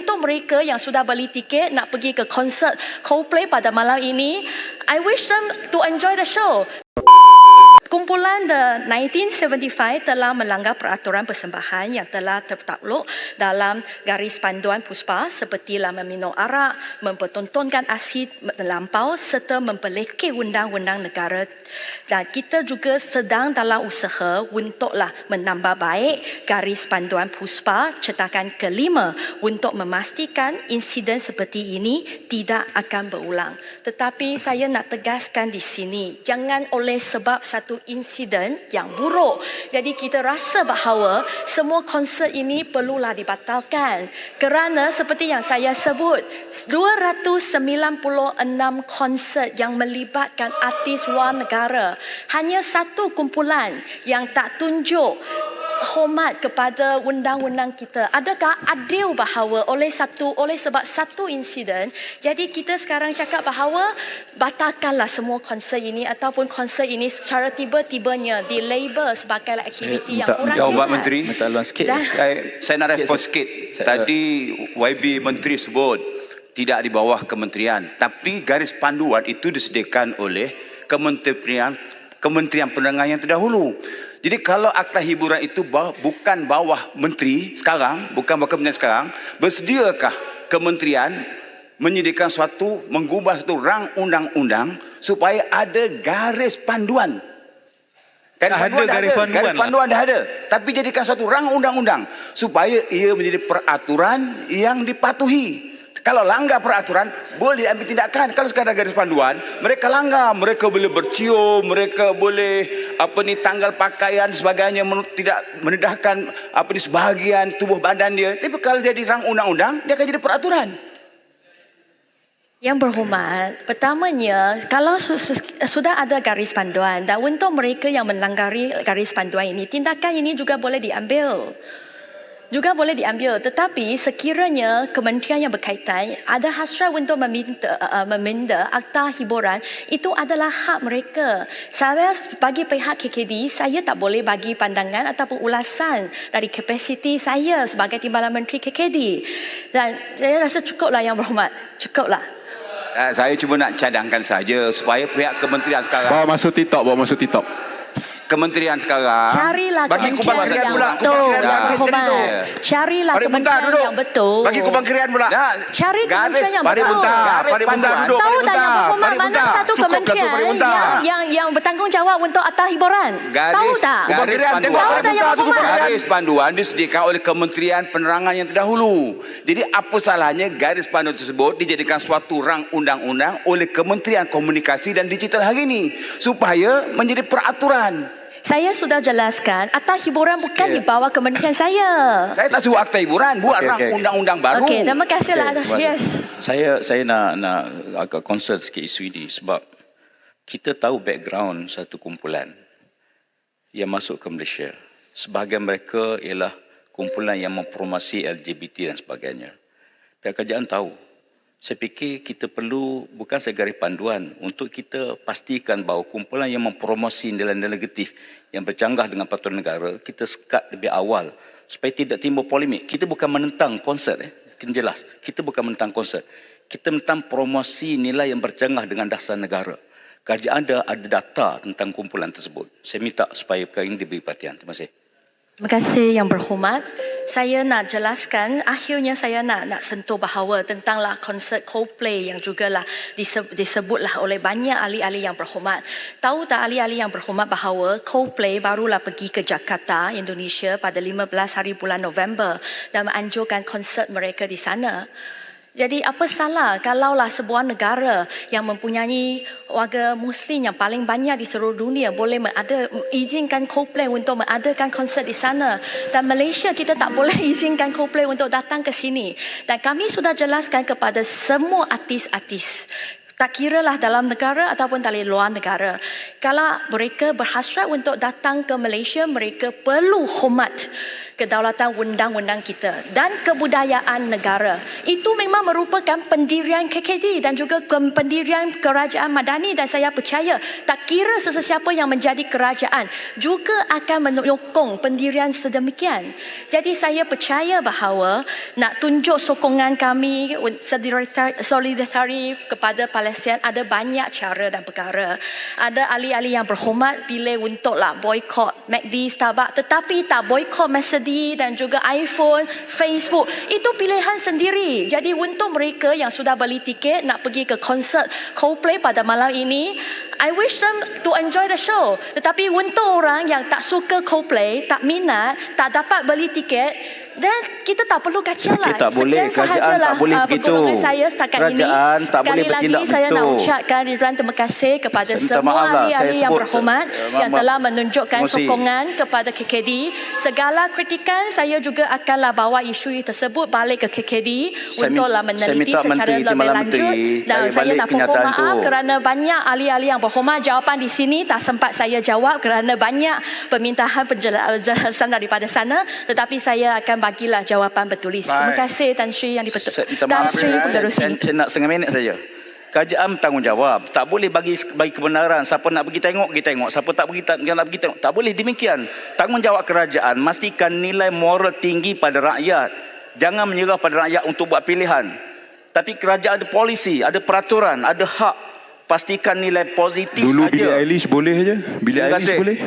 untuk mereka yang sudah beli tiket nak pergi ke konsert Coldplay pada malam ini, I wish them to enjoy the show. Kumpulan The 1975 telah melanggar peraturan persembahan yang telah tertakluk dalam garis panduan PUSPA sepertilah meminum arak, mempertontonkan aksi melampau serta mempelekeh undang-undang negara. Dan kita juga sedang dalam usaha untuklah menambah baik garis panduan PUSPA cetakan kelima untuk memastikan insiden seperti ini tidak akan berulang. Tetapi saya nak tegaskan di sini, jangan oleh sebab satu insiden yang buruk jadi kita rasa bahawa semua konsert ini perlulah dibatalkan, kerana seperti yang saya sebut 296 konsert yang melibatkan artis luar negara, hanya satu kumpulan yang tak tunjuk hormat kepada undang-undang kita. Adakah adil bahawa oleh sebab satu insiden jadi kita sekarang cakap bahawa batalkanlah semua konsert ini ataupun konsert ini secara tiba-tibanya dilabel sebagai aktiviti yang kurang sihat? Jawab Menteri. Saya nak respon sikit. Tadi YB Menteri sebut tidak di bawah kementerian, tapi garis panduan itu disediakan oleh Kementerian Perdagangan yang terdahulu. Jadi kalau akta hiburan itu bukan bawah menteri sekarang, bukan bawah kementerian sekarang, bersediakah kementerian menyediakan mengubah satu rang undang-undang supaya ada garis panduan? Garis panduan dah ada, tapi jadikan satu rang undang-undang supaya ia menjadi peraturan yang dipatuhi. Kalau langgar peraturan, boleh ambil tindakan. Kalau sekadar garis panduan, mereka langgar. Mereka boleh bercium, mereka boleh tanggal pakaian sebagainya, tidak menedahkan sebahagian tubuh badan dia. Tapi kalau jadi rang undang-undang, dia akan jadi peraturan. Yang berhormat, pertamanya kalau sudah ada garis panduan dan untuk mereka yang melanggari garis panduan ini, tindakan ini juga boleh diambil. Tetapi sekiranya kementerian yang berkaitan ada hasrat untuk meminda akta hiburan, itu adalah hak mereka. Saya bagi pihak KKD, saya tak boleh bagi pandangan ataupun ulasan dari kapasiti saya sebagai Timbalan Menteri KKD. Dan saya rasa cukuplah Yang Berhormat, cukuplah. Saya cuma nak cadangkan saja supaya pihak kementerian sekarang bawa masuk TikTok. Kementerian sekarang carilah bagi kementerian yang betul. Carilah kementerian yang betul. Bagi kementerian pula. Cari kementerian yang betul. Pari Buntar duduk. Tahu tak Yang Berhormat mana satu kementerian yang bertanggungjawab untuk akta hiburan? Tahu tak? Garis panduan disediakan oleh Kementerian Penerangan yang terdahulu. Jadi apa salahnya garis panduan tersebut dijadikan suatu rang undang-undang oleh Kementerian Komunikasi dan Digital hari ini supaya menjadi peraturan. Saya sudah jelaskan, akta hiburan bukan di bawah kementerian saya. Saya tak suruh akta hiburan, buat rang undang-undang baru. Okey, terima kasihlah. Yes. Saya nak agak concern sikit isu ini sebab kita tahu background satu kumpulan yang masuk ke Malaysia. Sebahagian mereka ialah kumpulan yang mempromasi LGBT dan sebagainya. Pihak kerajaan tahu. Saya fikir kita perlu bukan sahaja garis panduan untuk kita pastikan bahawa kumpulan yang mempromosi nilai-nilai negatif yang bercanggah dengan peraturan negara, kita sekat lebih awal supaya tidak timbul polemik. Kita bukan menentang konsert. Kena jelas. Kita bukan menentang konsert. Kita menentang promosi nilai yang bercanggah dengan dasar negara. Kerajaan ada data tentang kumpulan tersebut. Saya minta supaya perkara ini diberi perhatian. Terima kasih. Terima kasih Yang Berhormat. Saya nak jelaskan, akhirnya saya nak sentuh bahawa tentanglah konsert Coldplay yang jugalah disebutlah oleh banyak ahli-ahli yang berhormat. Tahu tak ahli-ahli yang berhormat bahawa Coldplay barulah pergi ke Jakarta, Indonesia pada 15 hari bulan November dan menganjurkan konsert mereka di sana. Jadi apa salah kalaulah sebuah negara yang mempunyai warga Muslim yang paling banyak di seluruh dunia boleh izinkan Coldplay untuk mengadakan konsert di sana, dan Malaysia kita tak boleh izinkan Coldplay untuk datang ke sini. Dan kami sudah jelaskan kepada semua artis-artis, tak kiralah dalam negara ataupun dari luar negara, kalau mereka berhasrat untuk datang ke Malaysia, mereka perlu hormat kedaulatan undang-undang kita dan kebudayaan negara. itu memang merupakan pendirian KKD dan juga pendirian kerajaan Madani, dan saya percaya tak kira sesiapa yang menjadi kerajaan juga akan menyokong pendirian sedemikian. Jadi saya percaya bahawa nak tunjuk sokongan kami solidari kepada Palestin ada banyak cara dan perkara. Ada ahli-ahli yang berhormat pilih untuklah boykot McD, Starbucks, tetapi tak boykot Mercedes dan juga iPhone, Facebook. Itu pilihan sendiri. Jadi untuk mereka yang sudah beli tiket nak pergi ke konsert Coldplay pada malam ini, I wish them to enjoy the show. Tetapi untuk orang yang tak suka Coldplay, tak minat, tak dapat beli tiket, dan kita tak perlu kacau lah. Tak boleh, kerajaan tak boleh begitu. Saya setakat Kerajaan ini. tak boleh Sekali bertindak lagi saya nak begitu. ucapkan ribuan terima kasih kepada Saya minta semua maaf lah, ahli-ahli saya yang sebut, berhormat yang telah menunjukkan Emosi. sokongan kepada KKD. Segala kritikan saya juga akanlah bawa isu tersebut balik ke KKD untuklah meneliti minta secara Menteri lebih Timbalan lanjut. Menteri Dan tarik saya balik nak mohon kenyataan maaf tu. kerana banyak ahli-ahli yang berhormat jawapan di sini tak sempat saya jawab kerana banyak permintaan penjelasan daripada sana, tetapi saya akan bagilah jawapan bertulis. Terima kasih Tan Sri yang Saya minta Tan maaf, Sri Pengerusi. saya nak setengah minit saja. Kerajaan bertanggungjawab. Tak boleh bagi kebenaran. Siapa nak pergi tengok, Siapa tak pergi, nak pergi tengok. Tak boleh demikian. Tanggungjawab kerajaan memastikan nilai moral tinggi pada rakyat. Jangan menyerah pada rakyat untuk buat pilihan. Tapi kerajaan ada polisi, ada peraturan, ada hak. Pastikan nilai positif Dulu saja. Billie Eilish boleh je. Billie Terima Eilish kasih. boleh.